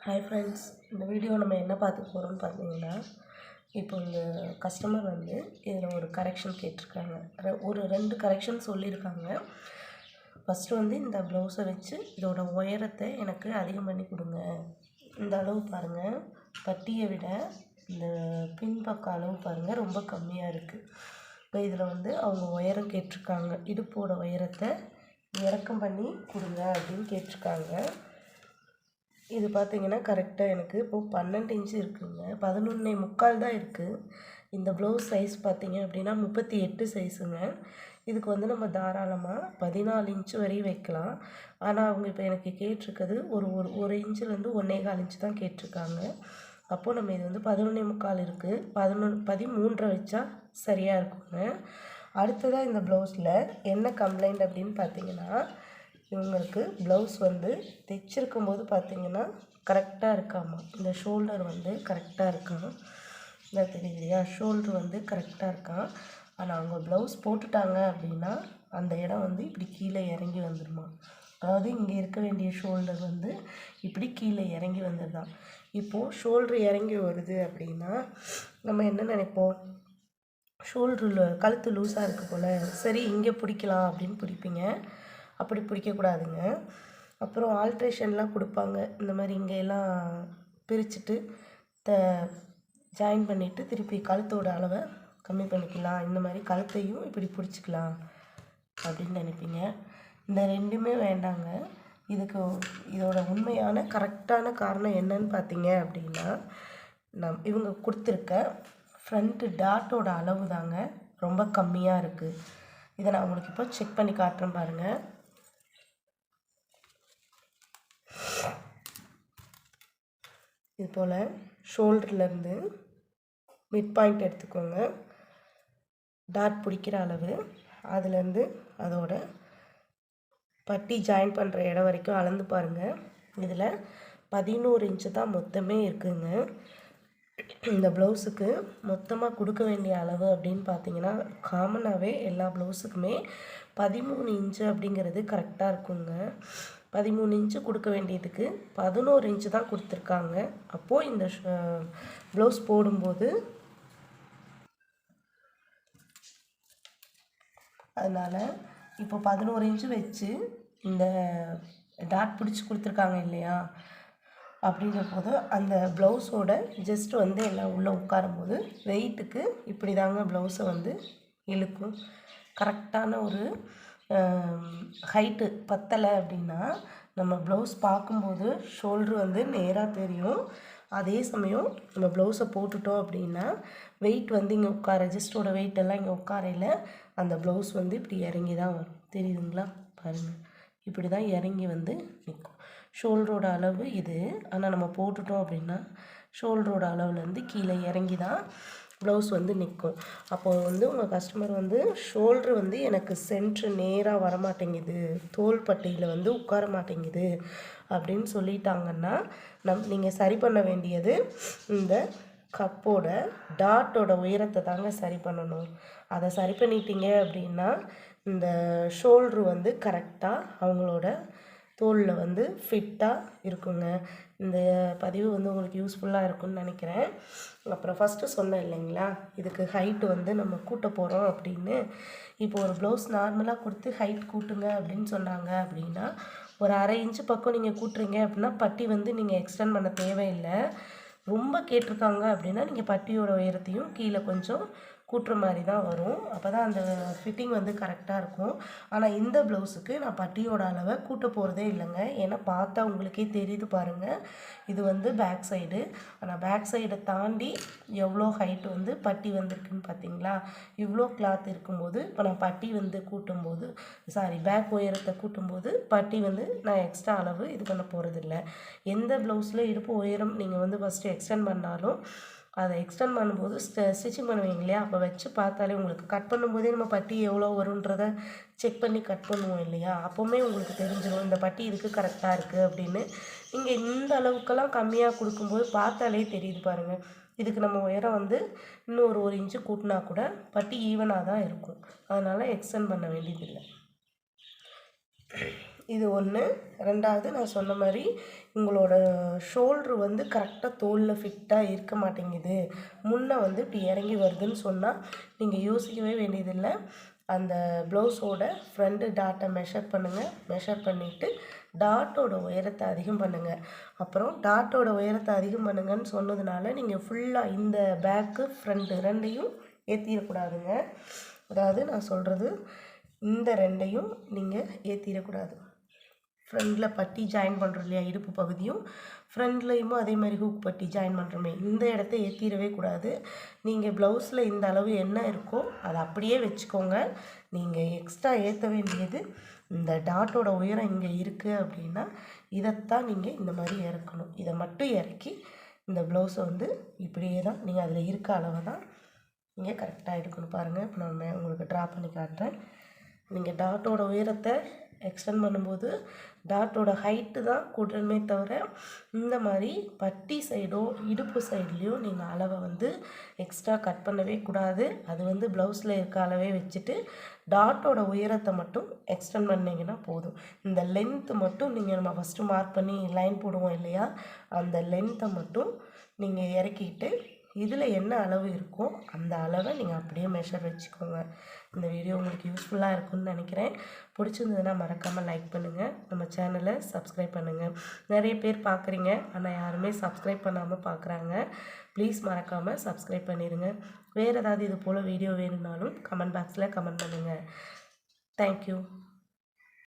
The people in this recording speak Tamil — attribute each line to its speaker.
Speaker 1: ஹாய் ஃப்ரெண்ட்ஸ், இந்த வீடியோ நம்ம என்ன பார்த்துக்க போகிறோம்னு பார்த்தீங்கன்னா, இப்போ இந்த கஸ்டமர் வந்து இதில் ஒரு கரெக்ஷன் கேட்டிருக்காங்க. ஒரு 2 கரெக்ஷன் சொல்லியிருக்காங்க. ஃபஸ்ட்டு வந்து இந்த ப்ளவுஸை வச்சு இதோட உயரத்தை எனக்கு அதிகம் பண்ணி கொடுங்க. இந்த அளவு பாருங்கள், பட்டியை விட இந்த பின்பக்க அளவு பாருங்கள் ரொம்ப கம்மியாக இருக்குது. இப்போ இதில் வந்து அவங்க உயரம் கேட்டிருக்காங்க. இடுப்போட உயரத்தை இறக்கம் பண்ணி கொடுங்க அப்படின்னு கேட்டிருக்காங்க. இது பார்த்திங்கன்னா கரெக்டாக எனக்கு இப்போது 12 இன்ச்சு இருக்குதுங்க. 11.75 தான் இருக்குது. இந்த ப்ளவுஸ் சைஸ் பார்த்திங்க அப்படின்னா 38 சைஸுங்க. இதுக்கு வந்து நம்ம தாராளமாக 14 இன்ச்சு வரையும் வைக்கலாம். ஆனால் அவங்க இப்போ எனக்கு கேட்டிருக்கிறது ஒரு இன்ச்சுலேருந்து 1.25 இன்ச்சு தான் கேட்டிருக்காங்க. அப்போது நம்ம இது வந்து 11.75 இருக்குது, 13 வச்சா சரியாக இருக்குங்க. அடுத்ததாக இந்த ப்ளவுஸில் என்ன கம்ப்ளைண்ட் அப்படின்னு பார்த்திங்கன்னா, இவங்களுக்கு ப்ளவுஸ் வந்து தைச்சிருக்கும் போது பார்த்திங்கன்னா கரெக்டாக இருக்காமா. இந்த ஷோல்டர் வந்து கரெக்டாக இருக்கான். இந்த தெரியுதுலையா, ஷோல்டர் வந்து கரெக்டாக இருக்கான். ஆனால் அவங்க ப்ளவுஸ் போட்டுட்டாங்க அப்படின்னா அந்த இடம் வந்து இப்படி கீழே இறங்கி வந்துடுமா. அதாவது இங்கே இருக்க வேண்டிய ஷோல்டர் வந்து இப்படி கீழே இறங்கி வந்துடுதான். இப்போது ஷோல்டர் இறங்கி வருது அப்படின்னா நம்ம என்ன நினைப்போம், ஷோல்டரில் கழுத்து லூஸாக இருக்குது போல், சரி இங்கே பிடிக்கலாம் அப்படின்னு பிடிப்பீங்க. அப்படி பிடிக்கக்கூடாதுங்க. அப்புறம் ஆல்ட்ரேஷன்லாம் கொடுப்பாங்க. இந்த மாதிரி இங்கெல்லாம் பிரிச்சுட்டு ஜாயின் பண்ணிவிட்டு திருப்பி கழுத்தோட அளவை கம்மி பண்ணிக்கலாம், இந்த மாதிரி கழுத்தையும் இப்படி பிடிச்சிக்கலாம் அப்படின்னு நினைப்பீங்க. இந்த ரெண்டுமே வேண்டாங்க. இதோட உண்மையான கரெக்டான காரணம் என்னன்னு பார்த்தீங்க அப்படின்னா, இவங்க கொடுத்துருக்க ஃப்ரண்ட்டு டாட்டோட அளவு தாங்க ரொம்ப கம்மியாக இருக்குது. இதை நான் உங்களுக்கு இப்போ செக் பண்ணி காட்டுறேன் பாருங்கள். இது போல் ஷோல்டர்லேருந்து மிட் பாயிண்ட் எடுத்துக்கோங்க, டாட் பிடிக்கிற அளவு, அதுலேருந்து அதோட பட்டி ஜாயின் பண்ணுற இடம் வரைக்கும் அளந்து பாருங்கள். இதில் 11 இன்ச்சு தான் மொத்தமே இருக்குதுங்க. இந்த ப்ளவுஸுக்கு மொத்தமாக கொடுக்க வேண்டிய அளவு அப்படின்னு பார்த்தீங்கன்னா, காமனாகவே எல்லா ப்ளவுஸுக்குமே 13 இன்ச்சு அப்படிங்கிறது கரெக்டாக இருக்குங்க. 13 இன்ச்சு கொடுக்க வேண்டியதுக்கு 11 இன்ச்சு தான் கொடுத்துருக்காங்க. அப்போது இந்த ப்ளவுஸ் போடும்போது அதனால் இப்போ 11 இன்ச்சு வச்சு இந்த டாட் பிடிச்சி கொடுத்துருக்காங்க இல்லையா, அப்படிங்கிற போது அந்த ப்ளவுஸோட ஜஸ்ட் வந்து எல்லாம் உள்ளே உட்காரும்போது வெயிட்டுக்கு இப்படி தாங்க ப்ளவுஸை வந்து இழுக்கும். கரெக்டான ஒரு ஹைட்டு பத்தலை அப்படின்னா நம்ம ப்ளவுஸ் பார்க்கும்போது ஷோல்ட்ரு வந்து நேராக தெரியும். அதே சமயம் நம்ம ப்ளவுஸை போட்டுட்டோம் அப்படின்னா வெயிட் வந்து இங்கே உட்கார ஜஸ்டோட வெயிட்டெல்லாம் இங்கே உட்காரையில் அந்த ப்ளவுஸ் வந்து இப்படி இறங்கி தான் வரும். தெரியுதுங்களா பாருங்கள், இப்படி தான் இறங்கி வந்து நிற்கும். ஷோல்டரோட அளவு இது, ஆனால் நம்ம போட்டுட்டோம் அப்படின்னா ஷோல்டரோட அளவுலேருந்து கீழே இறங்கி தான் ப்ளவுஸ் வந்து நிற்கும். அப்போது வந்து உங்கள் கஸ்டமர் வந்து ஷோல்ட்ரு வந்து எனக்கு சென்ட்ரு நேராக வரமாட்டேங்குது, தோல் பட்டியில் வந்து உட்கார மாட்டேங்குது அப்படின்னு சொல்லிட்டாங்கன்னா நீங்கள் சரி பண்ண வேண்டியது இந்த கப்போட டாட்டோட உயரத்தை தாங்க சரி பண்ணணும். அதை சரி பண்ணிட்டீங்க அப்படின்னா இந்த ஷோல்ட்ரு வந்து கரெக்டாக அவங்களோட தோலில் வந்து ஃபிட்டாக இருக்குங்க. இந்த பதிவு வந்து உங்களுக்கு யூஸ்ஃபுல்லாக இருக்கும்னு நினைக்கிறேன். அப்புறம் ஃபஸ்ட்டு சொன்னேன் இல்லைங்களா, இதுக்கு ஹைட்டு வந்து நம்ம கூட்ட போகிறோம் அப்படின்னு. இப்போ ஒரு ப்ளவுஸ் நார்மலாக கொடுத்து ஹைட் கூட்டுங்க அப்படின்னு சொன்னாங்க அப்படின்னா ஒரு 1/2 இன்ச்சு பக்கம் நீங்கள் கூட்டுறீங்க அப்படின்னா பட்டி வந்து நீங்கள் எக்ஸ்டெண்ட் பண்ண தேவையில்லை. ரொம்ப கேட்டிருக்காங்க அப்படின்னா நீங்கள் பட்டியோட உயரத்தையும் கீழே கொஞ்சம் கூட்டுற மாதிரி தான் வரும். அப்போ தான் அந்த ஃபிட்டிங் வந்து கரெக்டாக இருக்கும். ஆனால் இந்த ப்ளவுஸுக்கு நான் பட்டியோட அளவை கூட்ட போகிறதே இல்லைங்க. ஏன்னா பார்த்தா உங்களுக்கே தெரியுது பாருங்கள், இது வந்து பேக் சைடு. ஆனால் பேக் சைடை தாண்டி எவ்வளோ ஹைட்டு வந்து பட்டி வந்திருக்குன்னு பார்த்தீங்களா. இவ்வளோ கிளாத் இருக்கும்போது இப்போ நான் பட்டி வந்து கூட்டும்போது பேக் உயரத்தை கூட்டும்போது பட்டி வந்து நான் எக்ஸ்ட்ரா அளவு இது பண்ண போகிறதில்ல. எந்த ப்ளவுஸில் இடுப்பு உயரம் நீங்கள் வந்து ஃபஸ்ட்டு எக்ஸ்டெண்ட் பண்ணாலும் அதை எக்ஸ்டெண்ட் பண்ணும்போது ஸ்டிச்சிங் பண்ணுவீங்க இல்லையா, அப்போ வச்சு பார்த்தாலே உங்களுக்கு கட் பண்ணும்போதே நம்ம பட்டி எவ்வளோ வரும்ன்றதை செக் பண்ணி கட் பண்ணுவோம் இல்லையா, அப்போவுமே உங்களுக்கு தெரிஞ்சிடும் இந்த பட்டி இதுக்கு கரெக்டாக இருக்குது அப்படின்னு. நீங்கள் இந்த அளவுக்கெல்லாம் கம்மியாக கொடுக்கும்போது பார்த்தாலே தெரியுது பாருங்கள். இதுக்கு நம்ம உயரம் வந்து இன்னும் ஒரு இன்ச்சு கூட்டினா கூட பட்டி ஈவனாக தான் இருக்கும். அதனால் எக்ஸ்டெண்ட் பண்ண வேண்டியதில்லை. இது ஒன்று. ரெண்டாவது நான் சொன்ன மாதிரி உங்களோட ஷோல்ட்ரு வந்து கரெக்டாக தோலில் ஃபிட்டாக இருக்க மாட்டேங்குது, முன்னே வந்து இப்படி இறங்கி வருதுன்னு சொன்னால் நீங்கள் யோசிக்கவே வேண்டியதில்லை. அந்த ப்ளவுஸோட ஃப்ரண்ட்டு டாட்டை மெஷர் பண்ணுங்கள். மெஷர் பண்ணிவிட்டு டாட்டோட உயரத்தை அதிகம் பண்ணுங்கள். அப்புறம் டாட்டோட உயரத்தை அதிகம் பண்ணுங்கன்னு சொன்னதுனால நீங்கள் ஃபுல்லாக இந்த பேக்கு ஃப்ரண்ட்டு ரெண்டையும் ஏற்றிடக்கூடாதுங்க. அதாவது நான் சொல்கிறது இந்த ரெண்டையும் நீங்கள் ஏற்றிடக்கூடாது. ஃப்ரண்டில் பட்டி ஜாயின் பண்ணுறோம் இல்லையா, இடுப்பு பகுதியும் ஃப்ரண்ட்லேயும் அதே மாதிரி ஹூக் பட்டி ஜாயின் பண்ணுறோமே, இந்த இடத்த ஏற்றிடவே கூடாது. நீங்கள் ப்ளவுஸில் இந்த அளவு என்ன இருக்கோ அதை அப்படியே வச்சுக்கோங்க. நீங்கள் எக்ஸ்ட்ரா ஏற்ற வேண்டியது இந்த டாட்டோட உயரம் இங்கே இருக்குது அப்படின்னா இதைத்தான் நீங்கள் இந்த மாதிரி இறக்கணும். இதை மட்டும் இறக்கி இந்த ப்ளவுஸை வந்து இப்படியே தான் நீங்கள் அதில் இருக்க அளவை தான் நீங்கள் கரெக்டாக எடுக்கணும். பாருங்கள், இப்போ நான் உங்களுக்கு ட்ரா பண்ணி காட்டுறேன். நீங்கள் டாட்டோட உயரத்தை எக்ஸ்டெண்ட் பண்ணும்போது டாட்டோட ஹைட்டு தான் கூட்டணுமே தவிர இந்த மாதிரி பட்டி சைடோ இடுப்பு சைட்லேயோ நீங்கள் அளவை வந்து எக்ஸ்ட்ரா கட் பண்ணவே கூடாது. அது வந்து ப்ளவுஸில் இருக்க அளவே வச்சுட்டு டாட்டோட உயரத்தை மட்டும் எக்ஸ்டெண்ட் பண்ணிங்கன்னா போதும். இந்த லென்த்து மட்டும் நீங்கள் நம்ம ஃபஸ்ட்டு மார்க் பண்ணி லைன் போடுவோம் இல்லையா, அந்த லென்த்தை மட்டும் நீங்கள் இறக்கிட்டு இதில் என்ன அளவு இருக்கோ அந்த அளவை நீங்கள் அப்படியே மெஷர் வச்சுக்கோங்க. இந்த வீடியோ உங்களுக்கு யூஸ்ஃபுல்லாக இருக்கும்னு நினைக்கிறேன். பிடிச்சிருந்ததுன்னா மறக்காமல் லைக் பண்ணுங்கள், நம்ம சேனலை சப்ஸ்கிரைப் பண்ணுங்கள். நிறைய பேர் பார்க்குறீங்க ஆனால் யாருமே சப்ஸ்கிரைப் பண்ணாமல் பார்க்குறாங்க. ப்ளீஸ் மறக்காமல் சப்ஸ்கிரைப் பண்ணிடுங்க. வேறு ஏதாவது இது போல் வீடியோ வேணும்னாலும் கமெண்ட் பாக்ஸில் கமெண்ட் பண்ணுங்கள். தேங்க்யூ.